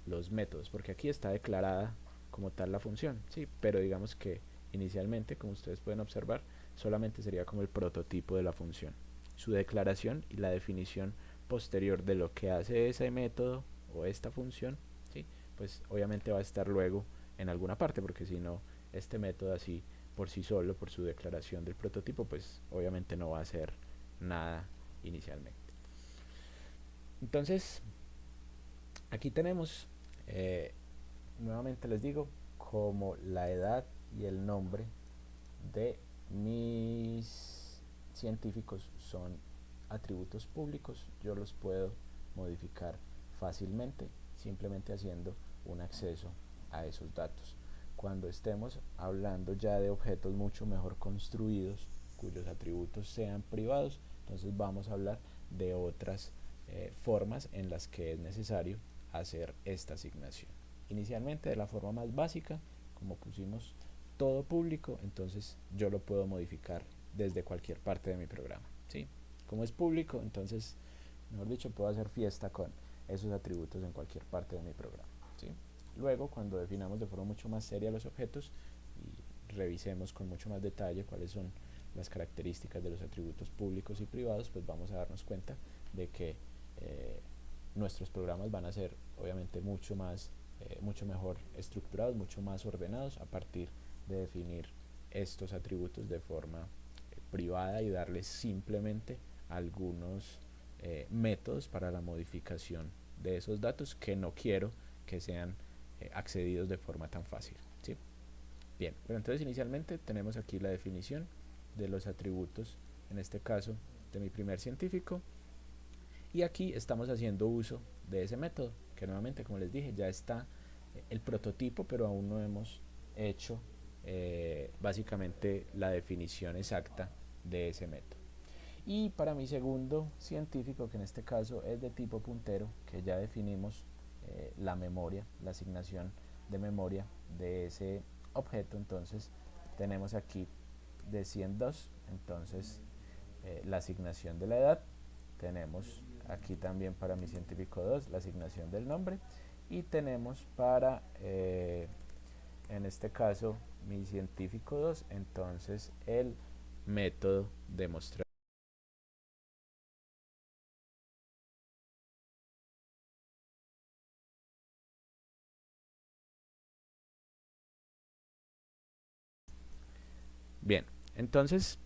los métodos, porque aquí está declarada como tal la función, ¿sí? Pero digamos que inicialmente, como ustedes pueden observar, solamente sería como el prototipo de la función. Su declaración y la definición posterior de lo que hace ese método o esta función, ¿sí? Pues obviamente va a estar luego en alguna parte, porque si no, este método así por sí solo, por su declaración del prototipo, pues obviamente no va a hacer nada inicialmente. Entonces, aquí tenemos, nuevamente les digo, como la edad y el nombre de mis científicos son atributos públicos, yo los puedo modificar fácilmente simplemente haciendo un acceso a esos datos. Cuando estemos hablando ya de objetos mucho mejor construidos, cuyos atributos sean privados, entonces vamos a hablar de otras formas en las que es necesario hacer esta asignación. Inicialmente de la forma más básica, como pusimos todo público, entonces yo lo puedo modificar desde cualquier parte de mi programa, ¿sí? Como es público, entonces, mejor dicho, puedo hacer fiesta con esos atributos en cualquier parte de mi programa, ¿sí? Luego, cuando definamos de forma mucho más seria los objetos y revisemos con mucho más detalle cuáles son las características de los atributos públicos y privados, pues vamos a darnos cuenta de que nuestros programas van a ser obviamente mucho mejor estructurados, mucho más ordenados a partir de definir estos atributos de forma privada y darles simplemente algunos métodos para la modificación de esos datos que no quiero que sean accedidos de forma tan fácil, ¿sí? Bien, pero entonces inicialmente tenemos aquí la definición de los atributos, en este caso de mi primer científico, y aquí estamos haciendo uso de ese método, que nuevamente, como les dije, ya está el prototipo, pero aún no hemos hecho básicamente la definición exacta de ese método. Y para mi segundo científico, que en este caso es de tipo puntero, que ya definimos la memoria, la asignación de memoria de ese objeto, entonces tenemos aquí de 102, entonces la asignación de la edad, tenemos aquí también para mi científico 2 la asignación del nombre, y tenemos para en este caso mi científico 2 entonces el método de mostrar. Bien, entonces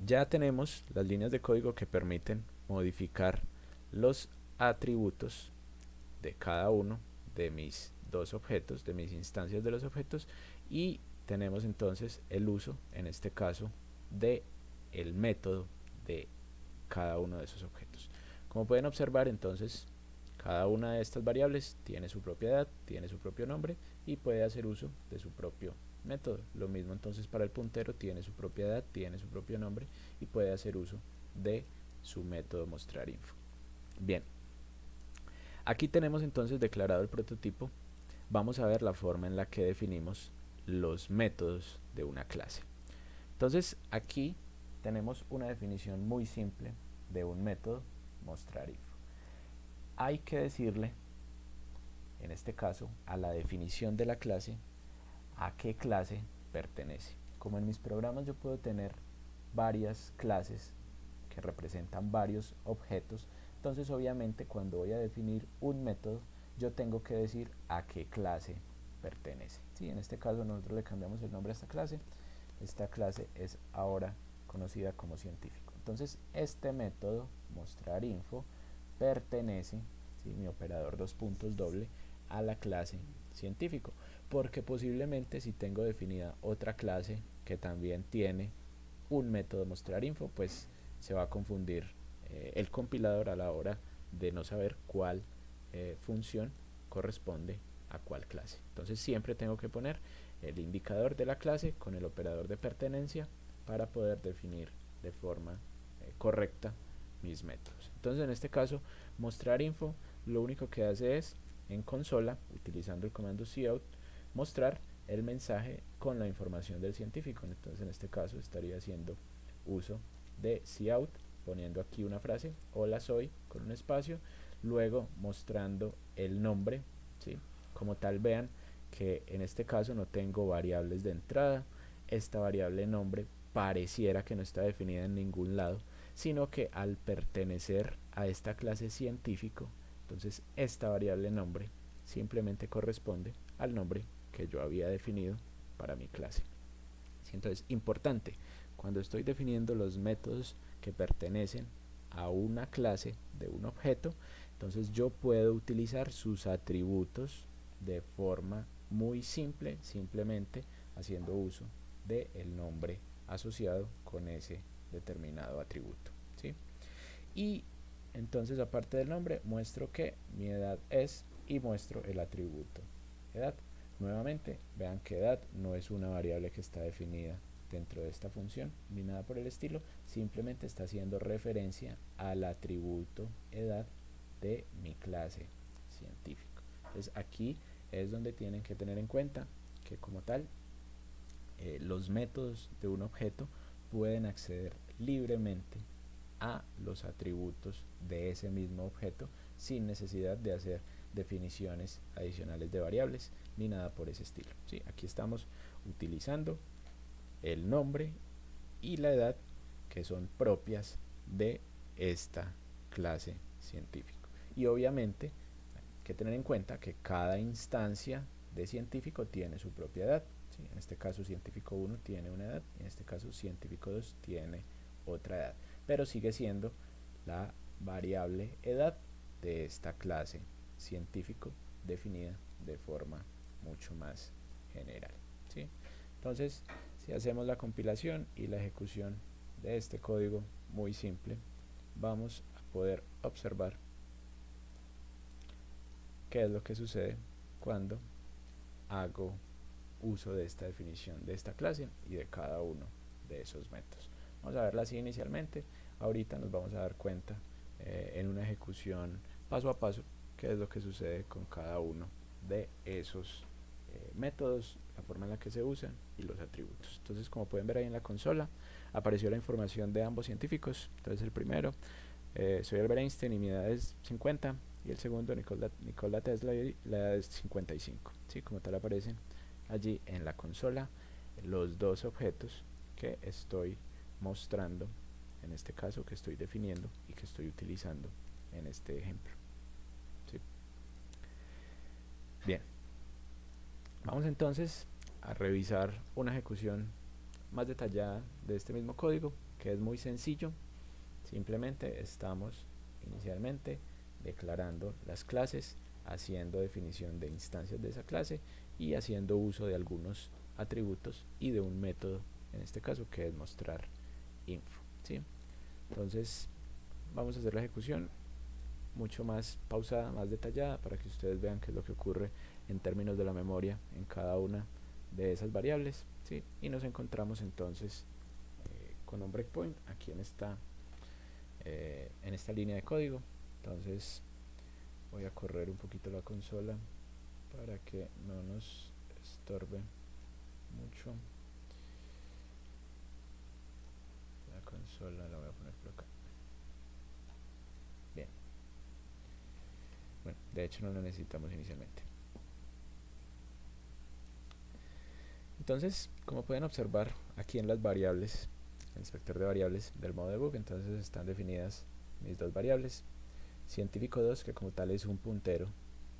ya tenemos las líneas de código que permiten modificar los atributos de cada uno de mis dos objetos, de mis instancias de los objetos, y tenemos entonces el uso, en este caso, de el método de cada uno de esos objetos. Como pueden observar, entonces, cada una de estas variables tiene su propiedad, tiene su propio nombre y puede hacer uso de su propio método. Lo mismo entonces para el puntero, tiene su propiedad, tiene su propio nombre y puede hacer uso de su método mostrar info. Bien, aquí tenemos entonces declarado el prototipo. Vamos a ver la forma en la que definimos los métodos de una clase. Entonces aquí tenemos una definición muy simple de un método mostrar info. Hay que decirle, en este caso, a la definición de la clase, a qué clase pertenece. Como en mis programas yo puedo tener varias clases que representan varios objetos, entonces obviamente cuando voy a definir un método yo tengo que decir a qué clase pertenece. ¿Sí? En este caso nosotros le cambiamos el nombre a esta clase es ahora conocida como científico. Entonces este método mostrar info pertenece, ¿sí? Mi operador dos puntos doble, a la clase científico, porque posiblemente si tengo definida otra clase que también tiene un método mostrar info, pues se va a confundir el compilador a la hora de no saber cuál función corresponde a cuál clase. Entonces siempre tengo que poner el indicador de la clase con el operador de pertenencia para poder definir de forma correcta mis métodos. Entonces en este caso mostrar info lo único que hace es en consola, utilizando el comando cout, mostrar el mensaje con la información del científico. Entonces en este caso estaría haciendo uso de cout, poniendo aquí una frase, hola soy, con un espacio, luego mostrando el nombre, ¿sí? Como tal vean que en este caso no tengo variables de entrada, esta variable nombre pareciera que no está definida en ningún lado, sino que al pertenecer a esta clase científico, entonces esta variable nombre simplemente corresponde al nombre que yo había definido para mi clase. ¿Sí? Entonces, importante, cuando estoy definiendo los métodos que pertenecen a una clase de un objeto, entonces yo puedo utilizar sus atributos de forma muy simple, simplemente haciendo uso del nombre asociado con ese determinado atributo, ¿sí? Y entonces, aparte del nombre, muestro que mi edad es y muestro el atributo edad. Nuevamente, vean que edad no es una variable que está definida dentro de esta función ni nada por el estilo, simplemente está haciendo referencia al atributo edad de mi clase científico. Entonces aquí es donde tienen que tener en cuenta que como tal los métodos de un objeto pueden acceder libremente a los atributos de ese mismo objeto sin necesidad de hacer definiciones adicionales de variables ni nada por ese estilo. ¿Sí? Aquí estamos utilizando el nombre y la edad que son propias de esta clase científico. Y obviamente hay que tener en cuenta que cada instancia de científico tiene su propia edad. ¿Sí? En este caso científico 1 tiene una edad, en este caso científico 2 tiene otra edad, pero sigue siendo la variable edad de esta clase científico definida de forma mucho más general. ¿Sí? Entonces, si hacemos la compilación y la ejecución de este código muy simple, vamos a poder observar qué es lo que sucede cuando hago uso de esta definición de esta clase y de cada uno de esos métodos. Vamos a verla así inicialmente. Ahorita nos vamos a dar cuenta en una ejecución paso a paso qué es lo que sucede con cada uno de esos métodos, la forma en la que se usan y los atributos. Entonces, como pueden ver ahí en la consola, apareció la información de ambos científicos. Entonces, el primero, soy Albert Einstein y mi edad es 50, y el segundo, Nikola Tesla, y la edad es 55. ¿Sí? Como tal aparecen allí en la consola los dos objetos que estoy mostrando, en este caso que estoy definiendo y que estoy utilizando en este ejemplo. ¿Sí? Bien, vamos entonces a revisar una ejecución más detallada de este mismo código, que es muy sencillo. Simplemente estamos inicialmente declarando las clases, haciendo definición de instancias de esa clase y haciendo uso de algunos atributos y de un método, en este caso, que es mostrar info. ¿Sí? Entonces vamos a hacer la ejecución mucho más pausada, más detallada, para que ustedes vean qué es lo que ocurre en términos de la memoria en cada una de esas variables. ¿Sí? Y nos encontramos entonces con un breakpoint aquí en esta línea de código. Entonces voy a correr un poquito la consola para que no nos estorbe mucho. La consola la voy a poner por acá. Bien. Bueno, de hecho no lo necesitamos inicialmente. Entonces, como pueden observar aquí en las variables, el inspector de variables del modo debug, entonces están definidas mis dos variables. Científico 2, que como tal es un puntero.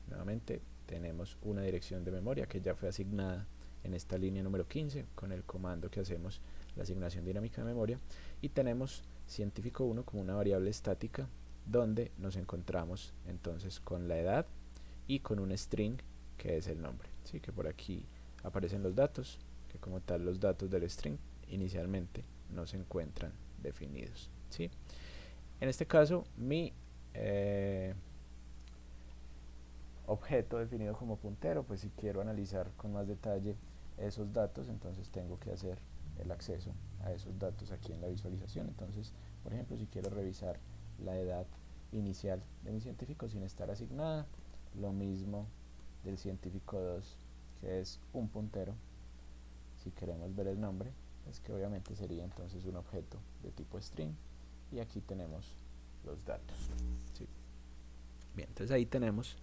Nuevamente tenemos una dirección de memoria que ya fue asignada en esta línea número 15 con el comando que hacemos, la asignación dinámica de memoria. Y tenemos científico 1 como una variable estática donde nos encontramos entonces con la edad y con un string que es el nombre. ¿Sí? Que por aquí aparecen los datos, que como tal los datos del string inicialmente no se encuentran definidos. ¿Sí? En este caso mi objeto definido como puntero, pues si quiero analizar con más detalle esos datos, entonces tengo que hacer el acceso a esos datos aquí en la visualización. Entonces, por ejemplo, si quiero revisar la edad inicial de mi científico sin estar asignada, lo mismo del científico 2, que es un puntero. Si queremos ver el nombre, pues que obviamente sería entonces un objeto de tipo string, y aquí tenemos los datos. ¿Sí? Bien, entonces ahí tenemos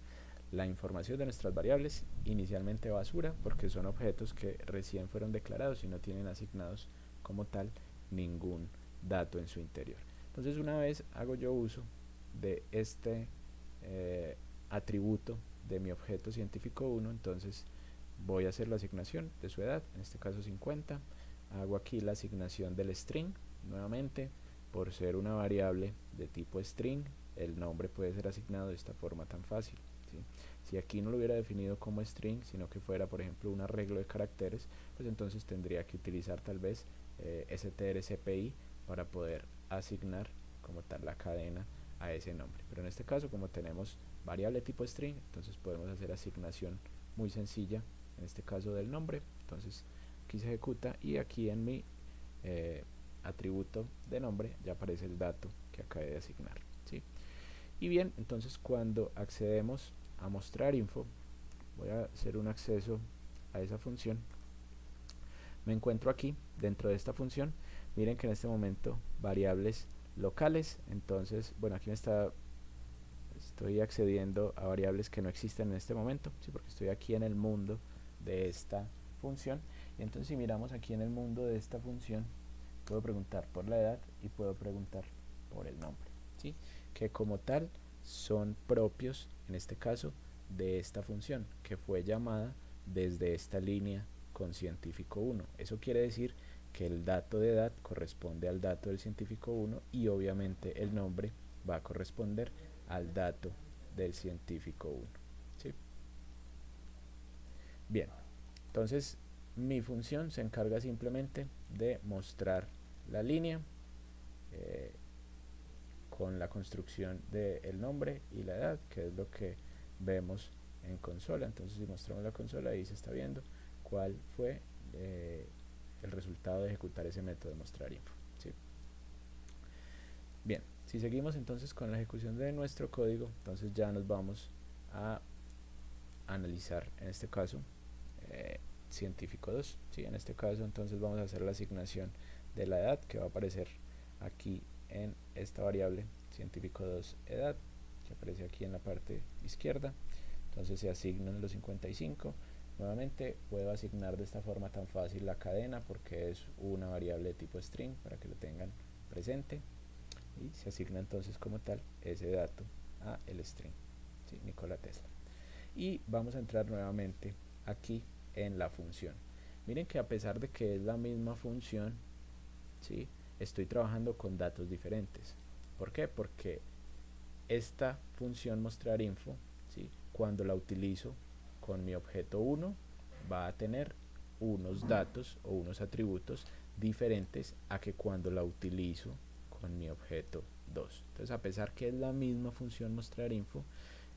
la información de nuestras variables, inicialmente basura, porque son objetos que recién fueron declarados y no tienen asignados como tal ningún dato en su interior. Entonces, una vez hago yo uso de este atributo de mi objeto científico 1, entonces voy a hacer la asignación de su edad, en este caso 50. Hago aquí la asignación del string, nuevamente, por ser una variable de tipo string, el nombre puede ser asignado de esta forma tan fácil. ¿Sí? Si aquí no lo hubiera definido como string, sino que fuera, por ejemplo, un arreglo de caracteres, pues entonces tendría que utilizar tal vez strcpy para poder asignar como tal la cadena a ese nombre. Pero en este caso, como tenemos variable tipo string, entonces podemos hacer asignación muy sencilla, en este caso del nombre. Entonces aquí se ejecuta y aquí en mi atributo de nombre ya aparece el dato que acabé de asignar. ¿Sí? Y bien, entonces cuando accedemos a mostrar info, voy a hacer un acceso a esa función. Me encuentro aquí dentro de esta función. Miren que en este momento variables locales, entonces bueno, aquí estoy accediendo a variables que no existen en este momento, ¿sí? Porque estoy aquí en el mundo de esta función. Y entonces si miramos aquí en el mundo de esta función, puedo preguntar por la edad y puedo preguntar por el nombre, ¿sí? Que como tal son propios, en este caso, de esta función, que fue llamada desde esta línea con científico 1. Eso quiere decir que el dato de edad corresponde al dato del científico 1 y obviamente el nombre va a corresponder al dato del científico 1. ¿Sí? Bien, entonces mi función se encarga simplemente de mostrar la línea con la construcción del nombre y la edad, que es lo que vemos en consola. Entonces si mostramos la consola, ahí se está viendo cuál fue el resultado de ejecutar ese método de mostrar info. ¿Sí? Bien, si seguimos entonces con la ejecución de nuestro código, entonces ya nos vamos a analizar en este caso científico 2. ¿Sí? En este caso entonces vamos a hacer la asignación de la edad que va a aparecer aquí en esta variable científico 2 edad, que aparece aquí en la parte izquierda. Entonces se asignan los 55. Nuevamente puedo asignar de esta forma tan fácil la cadena porque es una variable de tipo string, para que lo tengan presente, y se asigna entonces como tal ese dato a el string, ¿sí? Nikola Tesla. Y vamos a entrar nuevamente aquí en la función. Miren que a pesar de que es la misma función, ¿sí? Estoy trabajando con datos diferentes. ¿Por qué? Porque esta función mostrar info, ¿sí? Cuando la utilizo con mi objeto 1 va a tener unos datos o unos atributos diferentes a que cuando la utilizo con mi objeto 2. Entonces, a pesar que es la misma función mostrar info,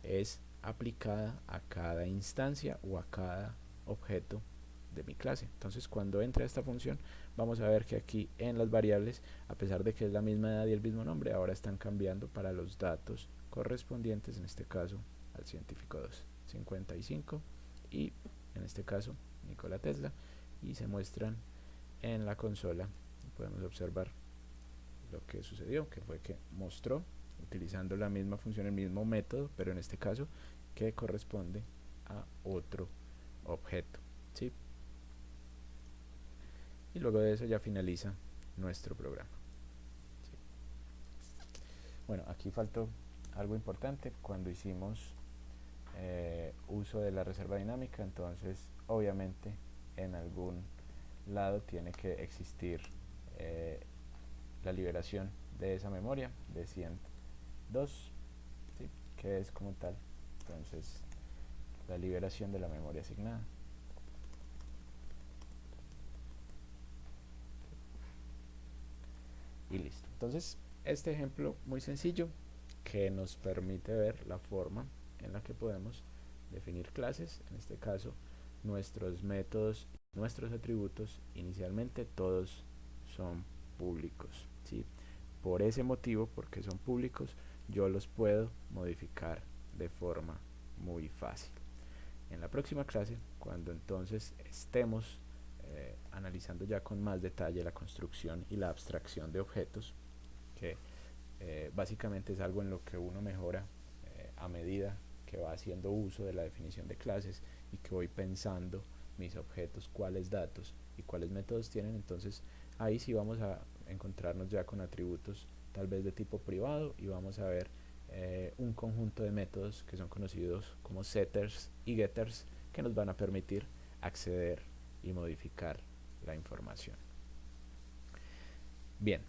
es aplicada a cada instancia o a cada objeto de mi clase. Entonces, cuando entre esta función, vamos a ver que aquí en las variables, a pesar de que es la misma edad y el mismo nombre, ahora están cambiando para los datos correspondientes, en este caso al científico 2, 55, y en este caso Nikola Tesla, y se muestran en la consola. Podemos observar lo que sucedió, que fue que mostró utilizando la misma función, el mismo método, pero en este caso que corresponde a otro objeto, ¿sí? Y luego de eso ya finaliza nuestro programa, ¿sí? Bueno, aquí faltó algo importante cuando hicimos uso de la reserva dinámica. Entonces obviamente en algún lado tiene que existir la liberación de esa memoria de 102, ¿sí? Que es como tal entonces la liberación de la memoria asignada. Y listo. Entonces este ejemplo muy sencillo que nos permite ver la forma en la que podemos definir clases, en este caso nuestros métodos, nuestros atributos, inicialmente todos son públicos, ¿sí? Por ese motivo, porque son públicos, yo los puedo modificar de forma muy fácil. En la próxima clase, cuando entonces estemos analizando ya con más detalle la construcción y la abstracción de objetos, que básicamente es algo en lo que uno mejora a medida que va haciendo uso de la definición de clases y que voy pensando mis objetos, cuáles datos y cuáles métodos tienen. Entonces ahí sí vamos a encontrarnos ya con atributos tal vez de tipo privado, y vamos a ver un conjunto de métodos que son conocidos como setters y getters, que nos van a permitir acceder y modificar la información. Bien,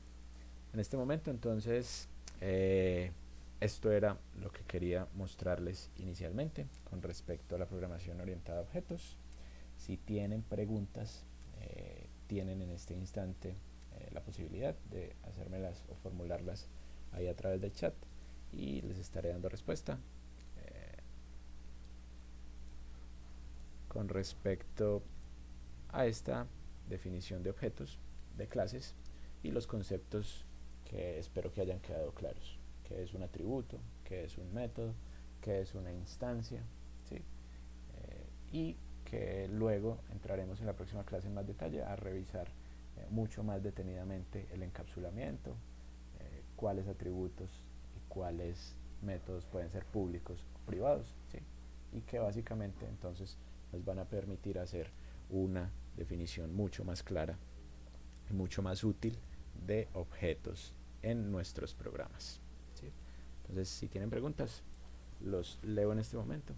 en este momento entonces esto era lo que quería mostrarles inicialmente con respecto a la programación orientada a objetos. Si tienen preguntas, tienen en este instante la posibilidad de hacérmelas o formularlas ahí a través del chat, y les estaré dando respuesta con respecto a esta definición de objetos, de clases, y los conceptos que espero que hayan quedado claros. ¿Qué es un atributo? ¿Qué es un método? ¿Qué es una instancia? ¿Sí? Y que luego entraremos en la próxima clase en más detalle a revisar mucho más detenidamente el encapsulamiento, cuáles atributos y cuáles métodos pueden ser públicos o privados, ¿sí? Y que básicamente entonces nos van a permitir hacer una definición mucho más clara y mucho más útil de objetos en nuestros programas, ¿sí? Entonces, si tienen preguntas, los leo en este momento.